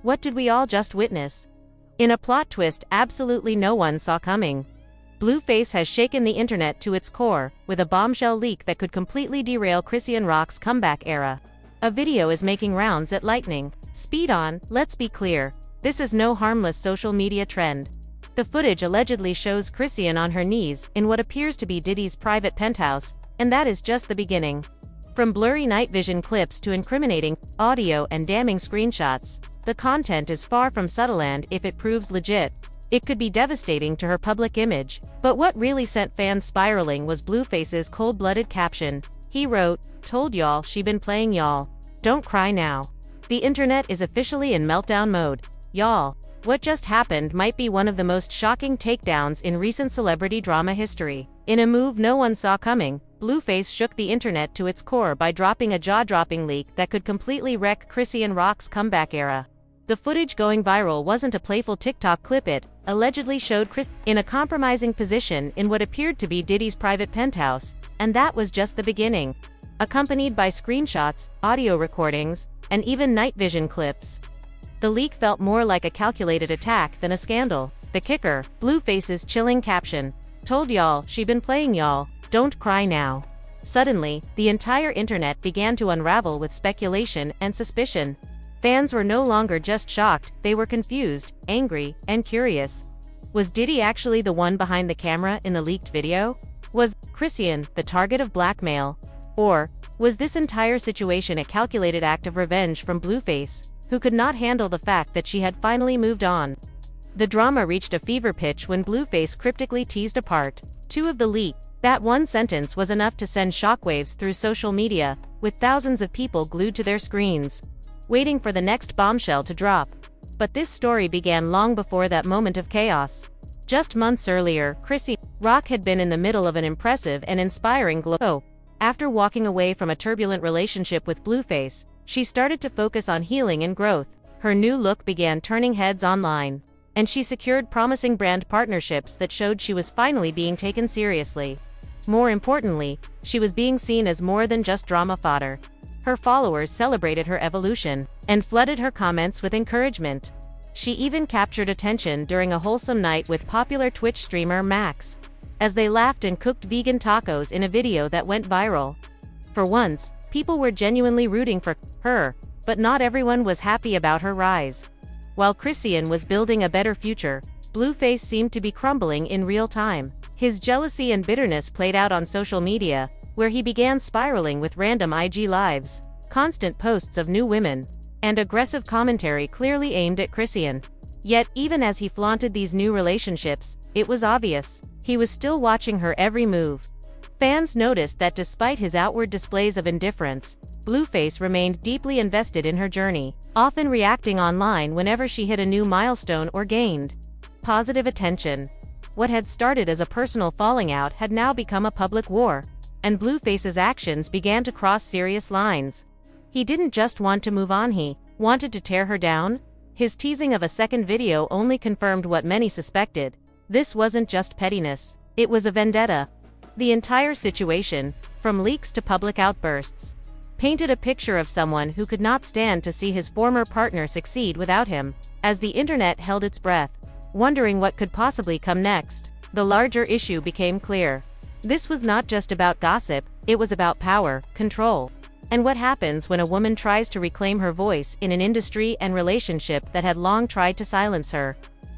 What did we all just witness? In a plot twist absolutely no one saw coming, Blueface has shaken the internet to its core, with a bombshell leak that could completely derail Chrisean Rock's comeback era. A video is making rounds at lightning speed on. Let's be clear, this is no harmless social media trend. The footage allegedly shows Chrisean on her knees in what appears to be Diddy's private penthouse, and that is just the beginning. From blurry night vision clips to incriminating audio and damning screenshots, the content is far from subtle, and if it proves legit, it could be devastating to her public image. But what really sent fans spiraling was Blueface's cold-blooded caption. He wrote, "Told y'all she been playing y'all. Don't cry now." The internet is officially in meltdown mode. Y'all, what just happened might be one of the most shocking takedowns in recent celebrity drama history. In a move no one saw coming, Blueface shook the internet to its core by dropping a jaw-dropping leak that could completely wreck Chrisean Rock's comeback era. The footage going viral wasn't a playful TikTok clip. It allegedly showed Chris in a compromising position in what appeared to be Diddy's private penthouse, and that was just the beginning. Accompanied by screenshots, audio recordings, and even night vision clips, the leak felt more like a calculated attack than a scandal. The kicker, Blueface's chilling caption, "Told y'all she been playing y'all, don't cry now." Suddenly, the entire internet began to unravel with speculation and suspicion. Fans were no longer just shocked, they were confused, angry, and curious. Was Diddy actually the one behind the camera in the leaked video? Was Chrisean the target of blackmail? Or was this entire situation a calculated act of revenge from Blueface, who could not handle the fact that she had finally moved on? The drama reached a fever pitch when Blueface cryptically teased apart two of the leak. That one sentence was enough to send shockwaves through social media, with thousands of people glued to their screens, waiting for the next bombshell to drop. But this story began long before that moment of chaos. Just months earlier, Chrisean Rock had been in the middle of an impressive and inspiring glow. After walking away from a turbulent relationship with Blueface, she started to focus on healing and growth. Her new look began turning heads online, and she secured promising brand partnerships that showed she was finally being taken seriously. More importantly, she was being seen as more than just drama fodder. Her followers celebrated her evolution and flooded her comments with encouragement. She even captured attention during a wholesome night with popular Twitch streamer Max, as they laughed and cooked vegan tacos in a video that went viral. For once, people were genuinely rooting for her, but not everyone was happy about her rise. While Chrisean was building a better future, Blueface seemed to be crumbling in real time. His jealousy and bitterness played out on social media, where he began spiraling with random IG lives, constant posts of new women, and aggressive commentary clearly aimed at Chrisean. Yet, even as he flaunted these new relationships, it was obvious he was still watching her every move. Fans noticed that despite his outward displays of indifference, Blueface remained deeply invested in her journey, often reacting online whenever she hit a new milestone or gained positive attention. What had started as a personal falling out had now become a public war, and Blueface's actions began to cross serious lines. He didn't just want to move on, he wanted to tear her down. His teasing of a second video only confirmed what many suspected. This wasn't just pettiness, it was a vendetta. The entire situation, from leaks to public outbursts, painted a picture of someone who could not stand to see his former partner succeed without him. As the internet held its breath, wondering what could possibly come next, the larger issue became clear. This was not just about gossip, it was about power, control, and what happens when a woman tries to reclaim her voice in an industry and relationship that had long tried to silence her.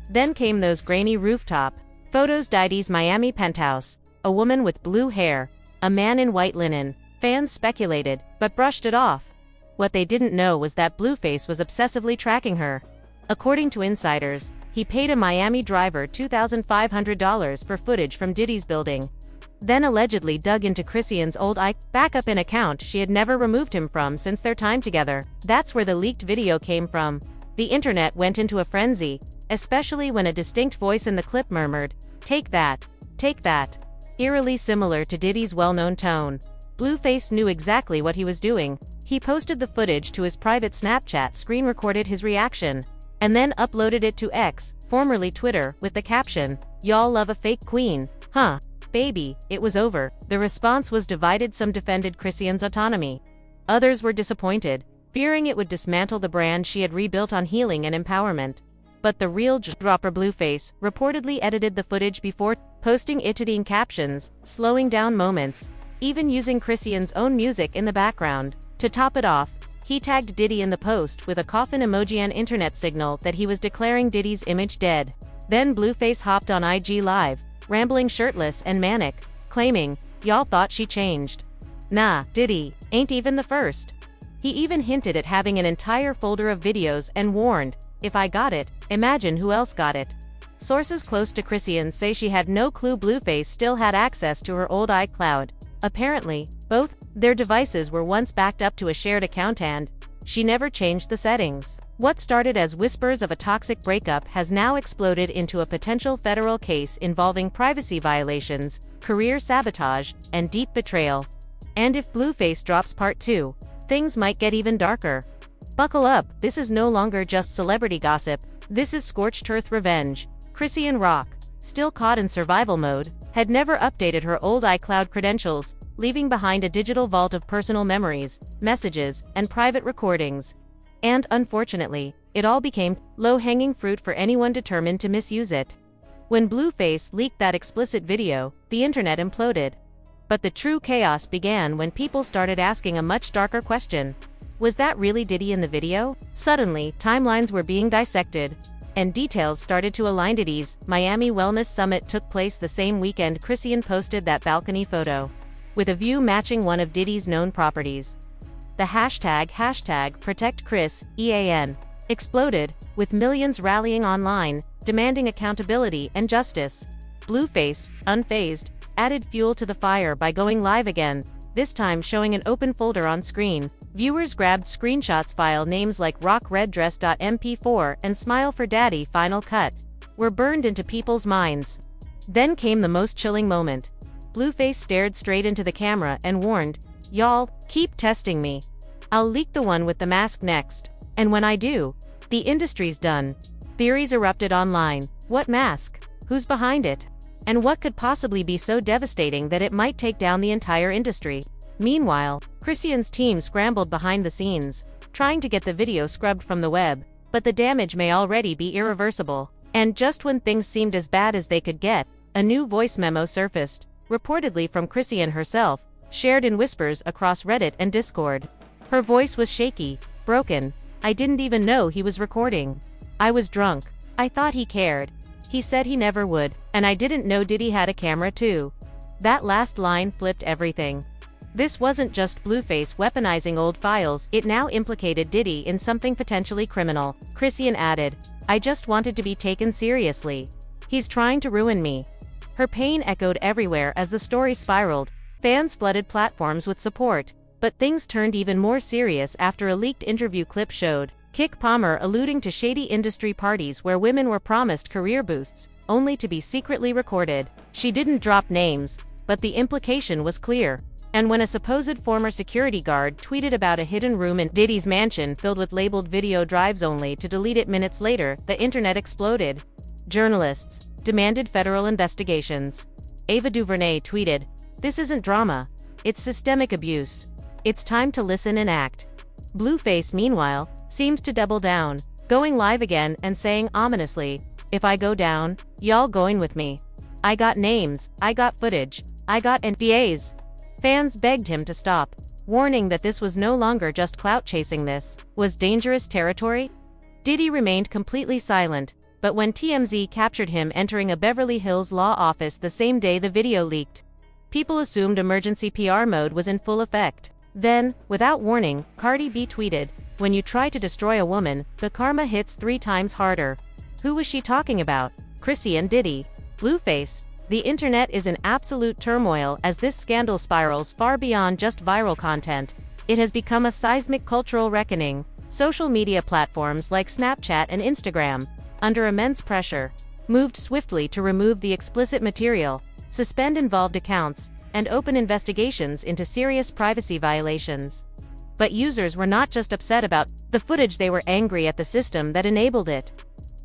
Then came those grainy rooftop photos. Diddy's Miami penthouse, a woman with blue hair, a man in white linen. Fans speculated, but brushed it off. What they didn't know was that Blueface was obsessively tracking her. According to insiders, he paid a Miami driver $2,500 for footage from Diddy's building, then allegedly dug into Chrisean's old backup in account she had never removed him from since their time together. That's where the leaked video came from. The internet went into a frenzy, especially when a distinct voice in the clip murmured, "Take that, take that." Eerily similar to Diddy's well-known tone, Blueface knew exactly what he was doing. He posted the footage to his private Snapchat, screen-recorded his reaction, and then uploaded it to X, formerly Twitter, with the caption, "Y'all love a fake queen, huh? Baby, it was over." The response was divided. Some defended Chrisean's autonomy. Others were disappointed. fearing it would dismantle the brand she had rebuilt on healing and empowerment. But the real dropper Blueface reportedly edited the footage before posting editing captions, slowing down moments, even using Chrisean's own music in the background. To top it off, he tagged Diddy in the post with a coffin emoji and internet signal that he was declaring Diddy's image dead. Then Blueface hopped on IG Live, rambling shirtless and manic, claiming, "Y'all thought she changed. Nah, Diddy ain't even the first." He even hinted at having an entire folder of videos and warned, "If I got it, imagine who else got it." Sources close to Chrisean say she had no clue Blueface still had access to her old iCloud. Apparently, both their devices were once backed up to a shared account and she never changed the settings. What started as whispers of a toxic breakup has now exploded into a potential federal case involving privacy violations, career sabotage, and deep betrayal. And if Blueface drops part 2, things might get even darker. Buckle up, this is no longer just celebrity gossip, this is scorched earth revenge. Chrisean Rock, still caught in survival mode, had never updated her old iCloud credentials, leaving behind a digital vault of personal memories, messages, and private recordings. And, unfortunately, it all became low-hanging fruit for anyone determined to misuse it. When Blueface leaked that explicit video, the internet imploded. But the true chaos began when people started asking a much darker question. Was that really Diddy in the video? Suddenly, timelines were being dissected, and details started to align. Diddy's Miami Wellness Summit took place the same weekend Chrisean posted that balcony photo, with a view matching one of Diddy's known properties. The hashtag #ProtectChrisEan exploded, with millions rallying online, demanding accountability and justice. Blueface, unfazed, added fuel to the fire by going live again, this time showing an open folder on screen. Viewers grabbed screenshots, file names like rockreddress.mp4 and Smile for Daddy Final Cut were burned into people's minds. Then came the most chilling moment. Blueface stared straight into the camera and warned, "Y'all, keep testing me. I'll leak the one with the mask next. And when I do, the industry's done." Theories erupted online. What mask? Who's behind it? And what could possibly be so devastating that it might take down the entire industry? Meanwhile, Chrisean's team scrambled behind the scenes, trying to get the video scrubbed from the web, but the damage may already be irreversible. And just when things seemed as bad as they could get, a new voice memo surfaced, reportedly from Chrisean herself, shared in whispers across Reddit and Discord. Her voice was shaky, broken. "I didn't even know he was recording. I was drunk. I thought he cared. He said he never would, and I didn't know Diddy had a camera too." That last line flipped everything. This wasn't just Blueface weaponizing old files, it now implicated Diddy in something potentially criminal. Chrisean added, "I just wanted to be taken seriously. He's trying to ruin me." Her pain echoed everywhere as the story spiraled. Fans flooded platforms with support, but things turned even more serious after a leaked interview clip showed Kik Palmer alluding to shady industry parties where women were promised career boosts, only to be secretly recorded. She didn't drop names, but the implication was clear. And when a supposed former security guard tweeted about a hidden room in Diddy's mansion filled with labeled video drives only to delete it minutes later, the internet exploded. Journalists demanded federal investigations. Ava DuVernay tweeted, "This isn't drama. It's systemic abuse. It's time to listen and act." Blueface, meanwhile, seems to double down, going live again and saying ominously, "If I go down, y'all going with me. I got names, I got footage, I got NDAs." Fans begged him to stop, warning that this was no longer just clout chasing. This was dangerous territory. Diddy remained completely silent, but when TMZ captured him entering a Beverly Hills law office the same day the video leaked, people assumed emergency PR mode was in full effect. Then, without warning, Cardi B tweeted, "When you try to destroy a woman, the karma hits 3 times harder." Who was she talking about? Chrisean, Diddy, Blueface? The internet is in absolute turmoil as this scandal spirals far beyond just viral content. It has become a seismic cultural reckoning. Social media platforms like Snapchat and Instagram, under immense pressure, moved swiftly to remove the explicit material, suspend involved accounts, and open investigations into serious privacy violations. But users were not just upset about the footage, they were angry at the system that enabled it.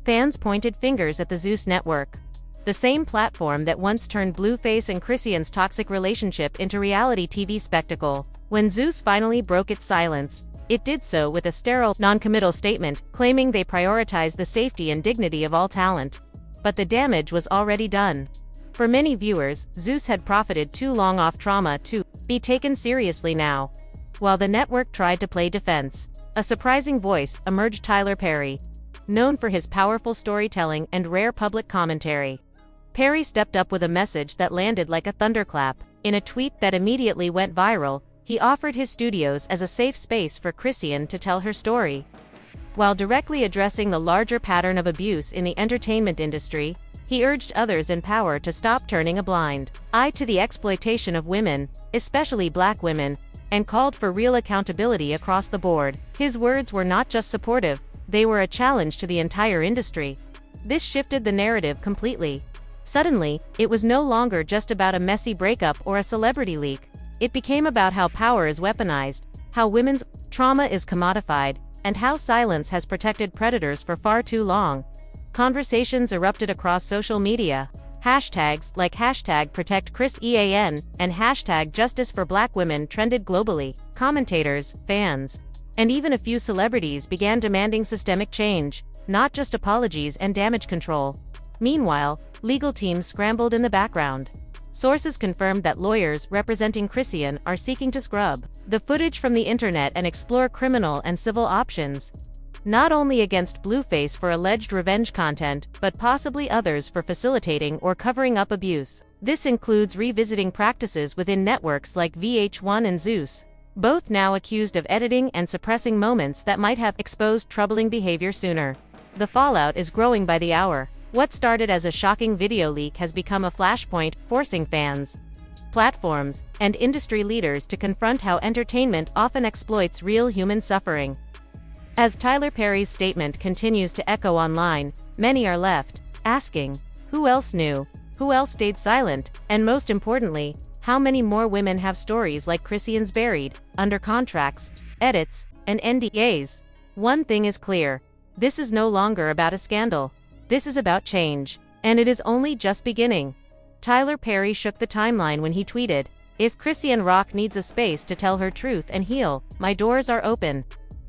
Fans pointed fingers at the Zeus network, the same platform that once turned Blueface and Chrisean's toxic relationship into reality TV spectacle. When Zeus finally broke its silence, It did so with a sterile, non-committal statement, claiming they prioritize the safety and dignity of all talent. But the damage was already done. For many viewers, Zeus had profited too long off trauma to be taken seriously now. While the network tried to play defense, a surprising voice emerged: Tyler Perry. Known for his powerful storytelling and rare public commentary, Perry stepped up with a message that landed like a thunderclap. In a tweet that immediately went viral, he offered his studios as a safe space for Chrisean to tell her story. While directly addressing the larger pattern of abuse in the entertainment industry, he urged others in power to stop turning a blind eye to the exploitation of women, especially Black women, and called for real accountability across the board. His words were not just supportive, they were a challenge to the entire industry. This shifted the narrative completely. Suddenly, it was no longer just about a messy breakup or a celebrity leak. It became about how power is weaponized, how women's trauma is commodified, and how silence has protected predators for far too long. Conversations erupted across social media. Hashtags like #ProtectChrisEan and #JusticeForBlackWomen trended globally. Commentators, fans, and even a few celebrities began demanding systemic change, not just apologies and damage control. Meanwhile, legal teams scrambled in the background. Sources confirmed that lawyers representing Chrisean are seeking to scrub the footage from the internet and explore criminal and civil options, not only against Blueface for alleged revenge content, but possibly others for facilitating or covering up abuse. This includes revisiting practices within networks like VH1 and Zeus, both now accused of editing and suppressing moments that might have exposed troubling behavior sooner. The fallout is growing by the hour. What started as a shocking video leak has become a flashpoint, forcing fans, platforms, and industry leaders to confront how entertainment often exploits real human suffering. As Tyler Perry's statement continues to echo online, many are left asking, who else knew? Who else stayed silent? And most importantly, how many more women have stories like Chrisean's buried under contracts, edits, and NDAs? One thing is clear: this is no longer about a scandal. This is about change, and it is only just beginning. Tyler Perry shook the timeline when he tweeted, "If Chrisean Rock needs a space to tell her truth and heal, my doors are open.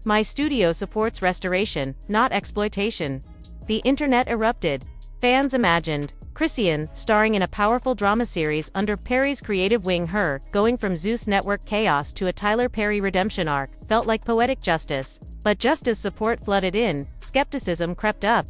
My studio supports restoration, not exploitation." The internet erupted. Fans imagined Chrisean starring in a powerful drama series under Perry's creative wing. Her going from Zeus Network chaos to a Tyler Perry redemption arc felt like poetic justice. But just as support flooded in, skepticism crept up.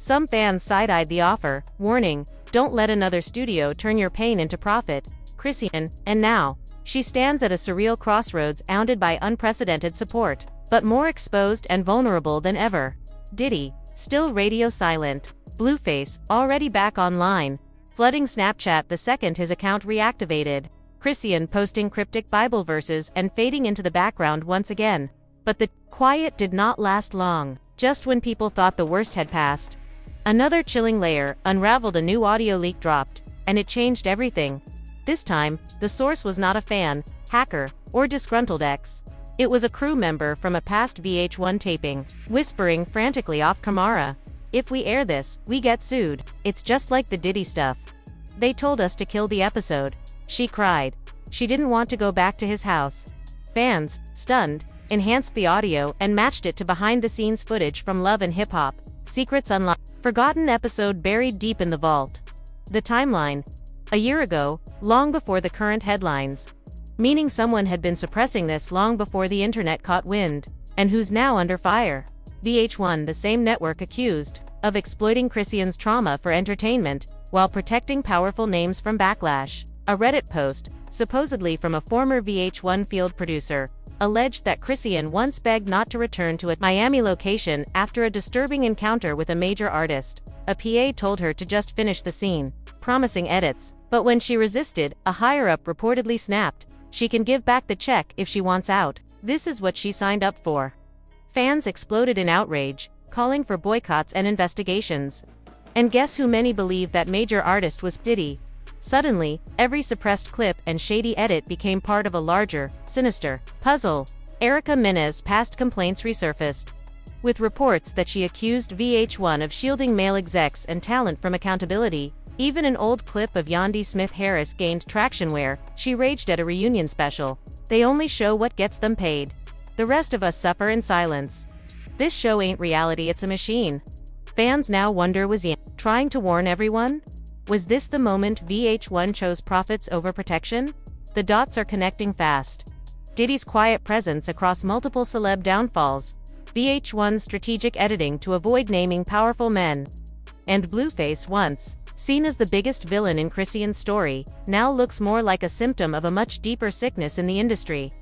Some fans side-eyed the offer, warning, "Don't let another studio turn your pain into profit." Chrisean, and now, she stands at a surreal crossroads, hounded by unprecedented support, but more exposed and vulnerable than ever. Diddy, still radio silent. Blueface, already back online, flooding Snapchat the second his account reactivated. Chrisean posting cryptic Bible verses and fading into the background once again. But the quiet did not last long. Just when people thought the worst had passed, another chilling layer unraveled. A new audio leak dropped, and it changed everything. This time, the source was not a fan, hacker, or disgruntled ex. It was a crew member from a past VH1 taping, whispering frantically off camera, "If we air this, we get sued. It's just like the Diddy stuff. They told us to kill the episode," she cried. She didn't want to go back to his house. Fans, stunned, enhanced the audio and matched it to behind-the-scenes footage from Love and Hip Hop. Secrets unlocked. Forgotten episode buried deep in the vault. The timeline. A year ago, long before the current headlines. Meaning someone had been suppressing this long before the internet caught wind, and who's now under fire. VH1, the same network accused of exploiting Chrisean's trauma for entertainment, while protecting powerful names from backlash. A Reddit post, supposedly from a former VH1 field producer, alleged that Chrisean once begged not to return to a Miami location after a disturbing encounter with a major artist. A PA told her to just finish the scene, promising edits. But when she resisted, a higher-up reportedly snapped, "She can give back the check if she wants out." This is what she signed up for. Fans exploded in outrage, calling for boycotts and investigations. And guess who many believe that major artist was? Diddy. Suddenly, every suppressed clip and shady edit became part of a larger, sinister puzzle. Erica Mena's past complaints resurfaced, with reports that she accused VH1 of shielding male execs and talent from accountability. Even an old clip of Yandi Smith Harris gained traction where she raged at a reunion special. "They only show what gets them paid." The rest of us suffer in silence. This show ain't reality, it's a machine. Fans now wonder, was he trying to warn everyone? Was this the moment VH1 chose profits over protection? The dots are connecting fast. Diddy's quiet presence across multiple celeb downfalls, VH1's strategic editing to avoid naming powerful men, and Blueface, once seen as the biggest villain in Chrisean's story, now looks more like a symptom of a much deeper sickness in the industry.